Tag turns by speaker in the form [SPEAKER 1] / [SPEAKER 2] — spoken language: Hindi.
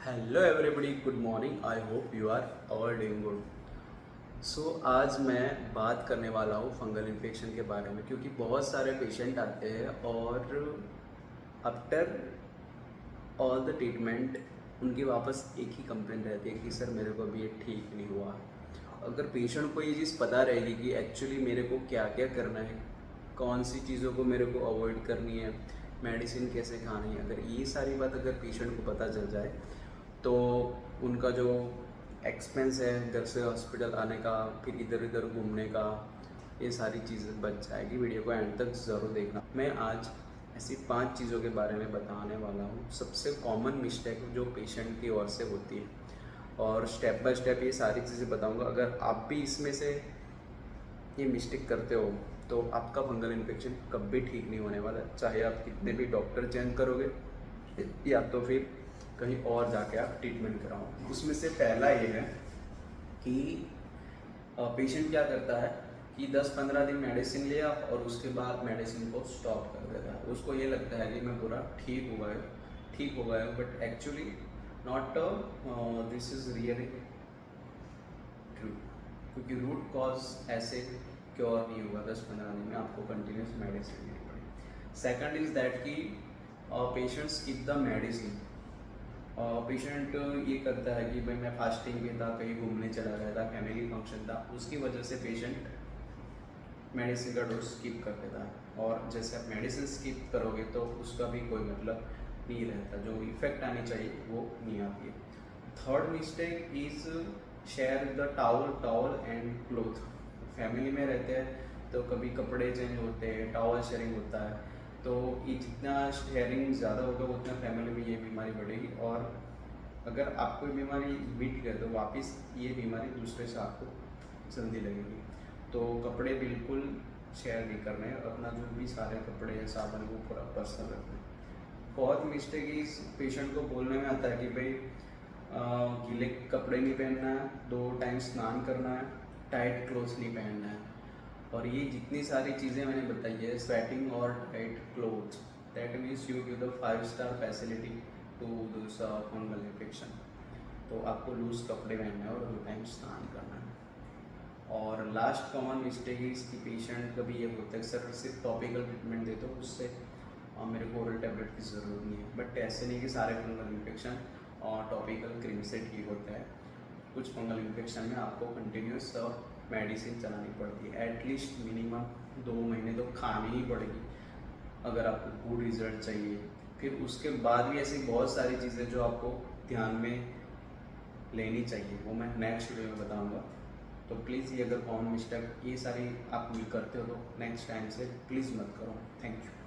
[SPEAKER 1] Hello everybody, good morning. I hope you are all doing good. So आज मैं बात करने वाला हूँ फंगल इन्फेक्शन के बारे में, क्योंकि बहुत सारे पेशेंट आते हैं और आफ्टर ऑल द ट्रीटमेंट उनकी वापस एक ही कंप्लेन रहती है कि सर मेरे को अभी ये ठीक नहीं हुआ। अगर पेशेंट को ये चीज़ पता रहेगी कि एक्चुअली मेरे को क्या क्या करना है, कौन सी चीज़ों को मेरे को अवॉइड करनी है, मेडिसिन कैसे खानी है, अगर ये सारी बात अगर पेशेंट को पता चल जाए तो उनका जो एक्सपेंस है घर से हॉस्पिटल आने का, फिर इधर उधर घूमने का, ये सारी चीज़ें बच जाएगी। वीडियो को एंड तक ज़रूर देखना। मैं आज ऐसी 5 चीज़ों के बारे में बताने वाला हूँ, सबसे कॉमन मिस्टेक जो पेशेंट की ओर से होती है, और स्टेप बाय स्टेप ये सारी चीज़ें बताऊँगा। अगर आप भी इसमें से ये मिस्टेक करते हो तो आपका फंगल इन्फेक्शन कभी ठीक नहीं होने वाला, चाहे आप कितने भी डॉक्टर चेंज करोगे या तो फिर कहीं और जाके आप ट्रीटमेंट कराओ। उसमें से पहला ये है कि पेशेंट क्या करता है कि 10-15 दिन मेडिसिन लिया और उसके बाद मेडिसिन को स्टॉप कर देता है। उसको ये लगता है कि मैं पूरा ठीक हो गया हूँ, but actually not this is really true, क्योंकि रूट कॉज ऐसे क्योर नहीं होगा 10-15 दिन में, आपको कंटिन्यूस मेडिसिन लेनी पड़ेगी। सेकंड इज़ दैट कि patients skip the medicine. Patient ये करता है कि भाई मैं फास्टिंग पे था, कहीं घूमने चला गया था, फैमिली फंक्शन था, उसकी वजह से पेशेंट मेडिसिन का डोज स्किप कर देता है। और जैसे आप मेडिसिन स्किप करोगे तो उसका भी कोई मतलब नहीं रहता, जो इफेक्ट आनी चाहिए वो नहीं आती है। Third mistake is share the towel and cloth. Family में रहते हैं तो कभी कपड़े चेंज होते हैं, टावल शेयरिंग होता है, तो ये जितना शेयरिंग ज़्यादा होगा उतना फैमिली में ये बीमारी बढ़ेगी, और अगर आपको बीमारी मिट गई तो वापस ये बीमारी दूसरे से आपको जल्दी लगेगी। तो कपड़े बिल्कुल शेयर नहीं करने हैं, अपना जो भी सारे कपड़े हैं साबुन वो पूरा पर्सनल रखना है। फोर्थ मिस्टेक इस पेशेंट को बोलने में आता है कि भाई गीले कपड़े नहीं पहनना है, 2 टाइम स्नान करना है, टाइट क्लोथ्स नहीं पहनना है। और ये जितनी सारी चीज़ें मैंने बताई है, स्वेटिंग और tight clothes, that means you give the five star facility to this fungal infection. तो आपको लूज कपड़े पहनना है और 2 टाइम स्नान करना है। और लास्ट कॉमन मिस्टेक है इसकी, पेशेंट कभी ये बोलता है सर सिर्फ टॉपिकल ट्रीटमेंट दे दो, उससे मेरे को ओरल टैबलेट की ज़रूरत नहीं है। बट ऐसे नहीं कि सारे फंगल इन्फेक्शन और टॉपिकल क्रीम से ठीक होता है। कुछ फंगल इन्फेक्शन में आपको कंटिन्यूस मेडिसिन चलानी पड़ती है, एटलीस्ट मिनिमम 2 महीने तो खानी ही पड़ेगी अगर आपको गुड रिजल्ट चाहिए। फिर उसके बाद भी ऐसी बहुत सारी चीज़ें जो आपको ध्यान में लेनी चाहिए, वो मैं नेक्स्ट वीडियो में बताऊंगा। तो प्लीज़ ये अगर कॉमन मिस्टेक ये सारी आप करते हो तो नेक्स्ट टाइम से प्लीज़ मत करो। Thank you.